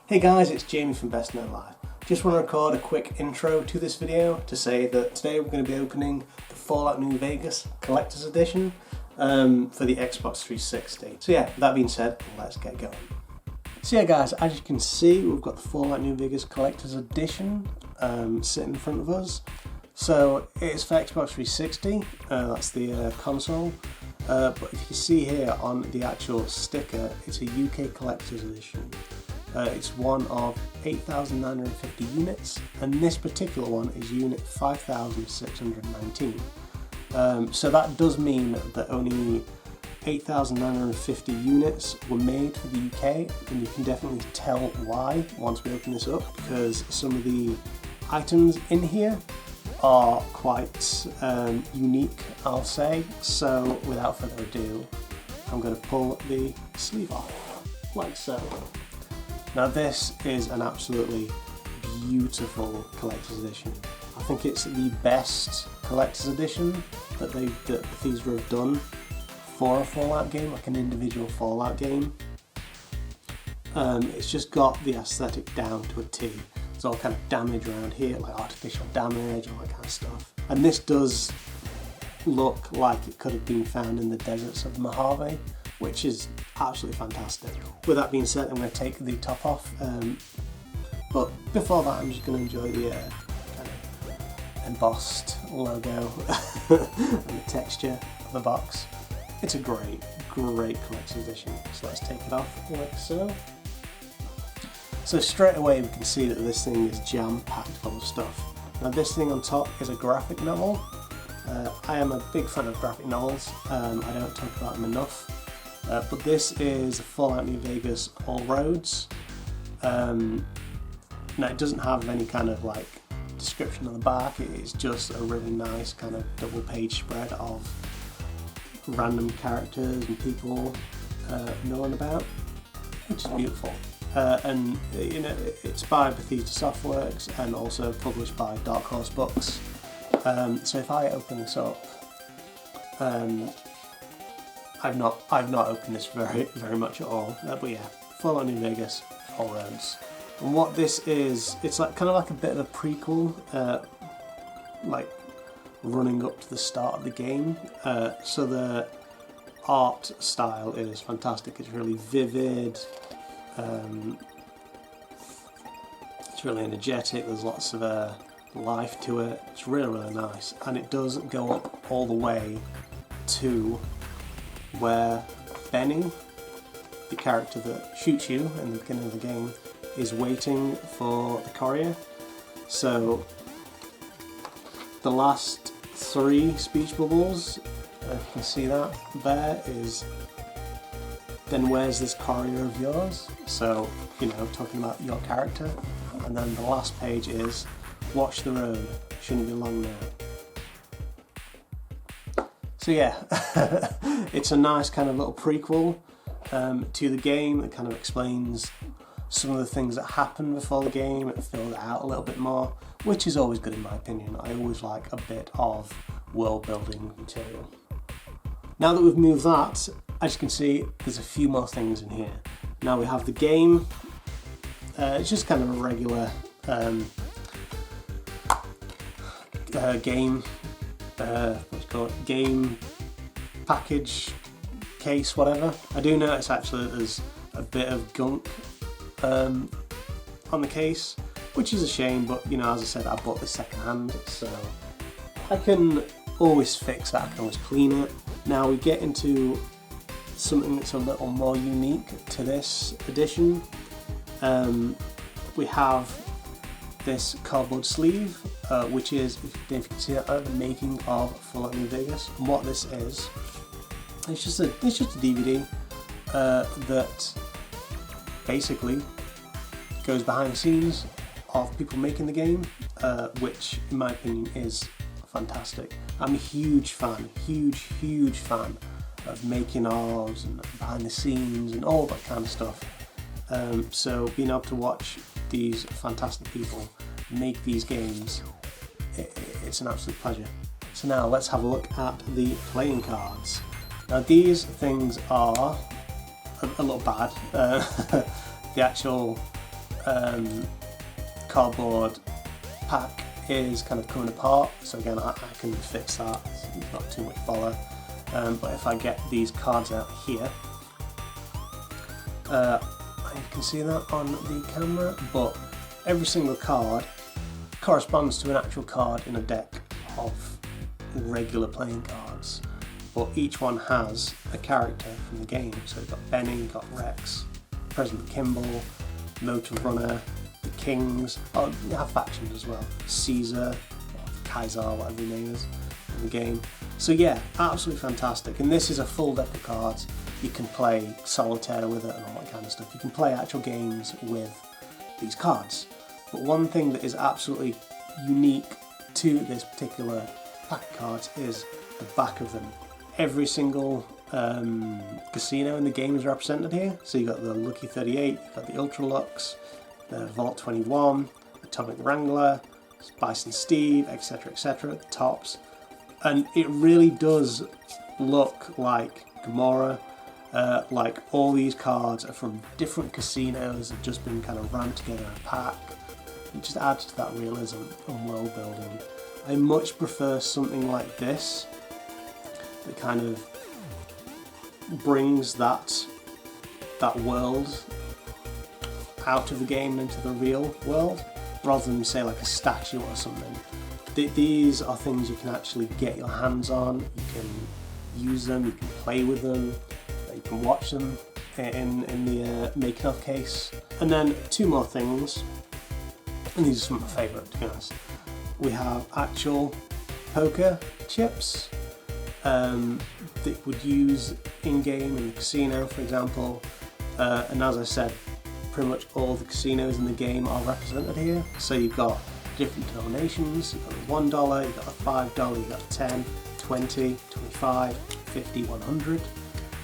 Hey guys, it's Jamie from BestNerdLife. Just want to record a quick intro to this video to say that today we're going to be opening the Fallout New Vegas Collector's Edition for the Xbox 360. So yeah, that being said, let's get going. So yeah guys, as you can see, we've got the Fallout New Vegas Collector's Edition sitting in front of us. So it's for Xbox 360, that's the console. But if you see here on the actual sticker, it's a UK Collector's Edition. It's one of 8,950 units, and this particular one is unit 5,619. So that does mean that only 8,950 units were made for the UK, and you can definitely tell why once we open this up, because some of the items in here are quite unique, I'll say. So without further ado, I'm going to pull the sleeve off, like so. Now this is an absolutely beautiful collector's edition. I think it's the best collector's edition that Bethesda have done for a Fallout game, like an individual Fallout game. It's just got the aesthetic down to a T. There's all kind of damage around here, like artificial damage, all that kind of stuff. And this does look like it could have been found in the deserts of Mojave, which is absolutely fantastic. With that being said, I'm going to take the top off, but before that I'm just going to enjoy the kind of embossed logo and the texture of the box. It's a great collector's edition, so let's take it off like so. So straight away we can see that this thing is jam-packed full of stuff. Now this thing on top is a graphic novel. I am a big fan of graphic novels, I don't talk about them enough. But this is Fallout New Vegas All Roads. Now it doesn't have any kind of like description on the back, it's just a really nice kind of double page spread of random characters and people milling about, which is beautiful. And you know, it's by Bethesda Softworks and also published by Dark Horse Books. So if I open this up, I've not opened this very much at all, but yeah, Fallout New Vegas All Roads. And what this is, it's like kind of like a bit of a prequel, like running up to the start of the game. So the art style is fantastic. It's really vivid. It's really energetic. There's lots of life to it. It's really nice, and it does go up all the way to where Benny, the character that shoots you in the beginning of the game, is waiting for the courier. So the last 3 speech bubbles, if you can see that there, is then where's this courier of yours? So, you know, talking about your character. And then the last page is watch the road, shouldn't be long now. So yeah, it's a nice kind of little prequel to the game. It kind of explains some of the things that happened before the game. It filled it out a little bit more, which is always good in my opinion. I always like a bit of world building material. Now that we've moved that, as you can see, there's a few more things in here. Now we have the game. It's just kind of a regular game. Game package, case, whatever. I do notice actually that there's a bit of gunk on the case, which is a shame, but you know, as I said, I bought this second hand, so I can always fix that, I can always clean it. Now we get into something that's a little more unique to this edition. We have this cardboard sleeve, which is, if you can see that, the making of Fallout New Vegas. And what this is, it's just a DVD that basically goes behind the scenes of people making the game, which in my opinion is fantastic. I'm a huge fan of making ofs and behind the scenes and all that kind of stuff. So being able to watch these fantastic people make these games, it's an absolute pleasure. So now let's have a look at the playing cards. Now these things are a little bad. The actual cardboard pack is kind of coming apart, so again I can fix that, it's not too much bother. But if I get these cards out here, you can see that on the camera, but every single card corresponds to an actual card in a deck of regular playing cards, but each one has a character from the game. So you've got Benny, you've got Rex, President Kimball, Motor Runner, the Kings, oh, you have factions as well, Caesar, or Kaiser, whatever your name is in the game. So yeah, absolutely fantastic, and this is a full deck of cards. You can play solitaire with it and all that kind of stuff. You can play actual games with these cards. But one thing that is absolutely unique to this particular pack of cards is the back of them. Every single casino in the game is represented here. So you've got the Lucky 38, you've got the Ultra Lux, the Vault 21, Atomic Wrangler, Bison Steve, etc, etc, the tops. And it really does look like Gamora, like all these cards are from different casinos, have just been kind of ran together in a pack. It just adds to that realism and world building. I much prefer something like this that kind of brings that world out of the game into the real world, rather than say like a statue or something. These are things you can actually get your hands on, you can use them, you can play with them, you can watch them in the making of case. And then two more things, and these are some of my favourite, to be honest. We have actual poker chips that you would use in-game in the casino, for example. And as I said, pretty much all the casinos in the game are represented here. So you've got different denominations, you've got a $1, you've got a $5, you've got a 10, 20, 25, 50, 100.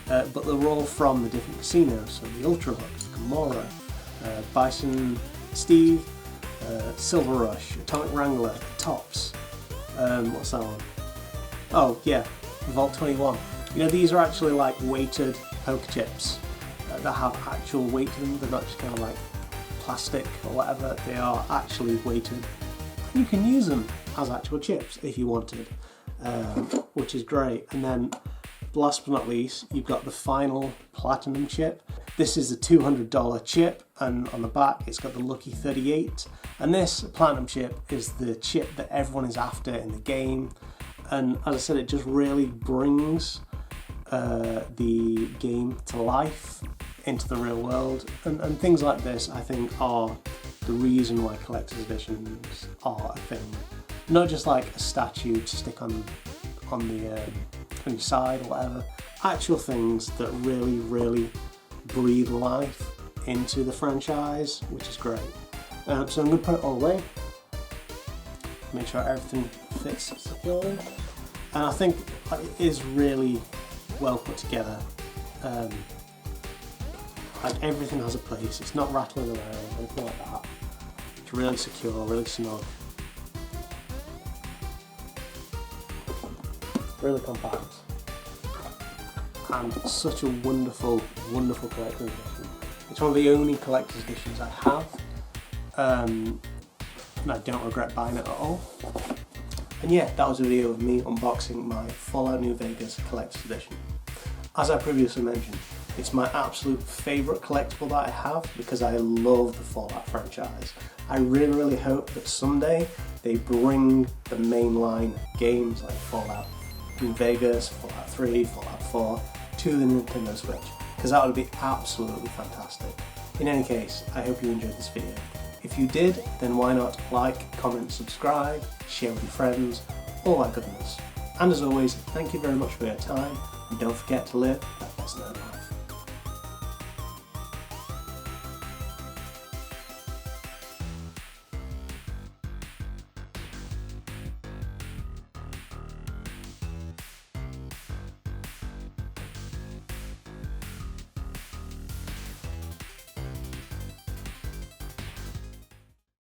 But they're all from the different casinos. So the Ultra Lux, Gamora, Bison Steve, Silver Rush, Atomic Wrangler, Tops, what's that one? Oh yeah, Vault 21. You know, these are actually like weighted poker chips that have actual weight to them. They're not just kind of like plastic or whatever, they are actually weighted. You can use them as actual chips if you wanted, which is great. And then last but not least, you've got the final platinum chip. This is the $200 chip, and on the back it's got the Lucky 38. And this platinum chip is the chip that everyone is after in the game. And as I said, it just really brings the game to life, into the real world. And things like this, I think, are the reason why collector's editions are a thing. Not just like a statue to stick on your side or whatever. Actual things that really, really breathe life into the franchise, which is great. So I'm going to put it all away, make sure everything fits securely, and I think it is really well put together. Like everything has a place, it's not rattling around or anything like that. It's really secure, really snug, really compact, and such a wonderful, wonderful collector's edition. It's one of the only collector's editions I have, and I don't regret buying it at all. And yeah, that was a video of me unboxing my Fallout New Vegas collector's edition. As I previously mentioned, it's my absolute favourite collectible that I have because I love the Fallout franchise. I really, really hope that someday they bring the mainline games like Fallout New Vegas, Fallout 3, Fallout 4 to the Nintendo Switch, because that would be absolutely fantastic. In any case, I hope you enjoyed this video. If you did, then why not like, comment, subscribe, share with your friends, all that goodness. And as always, thank you very much for your time, and don't forget to live that best nerd life.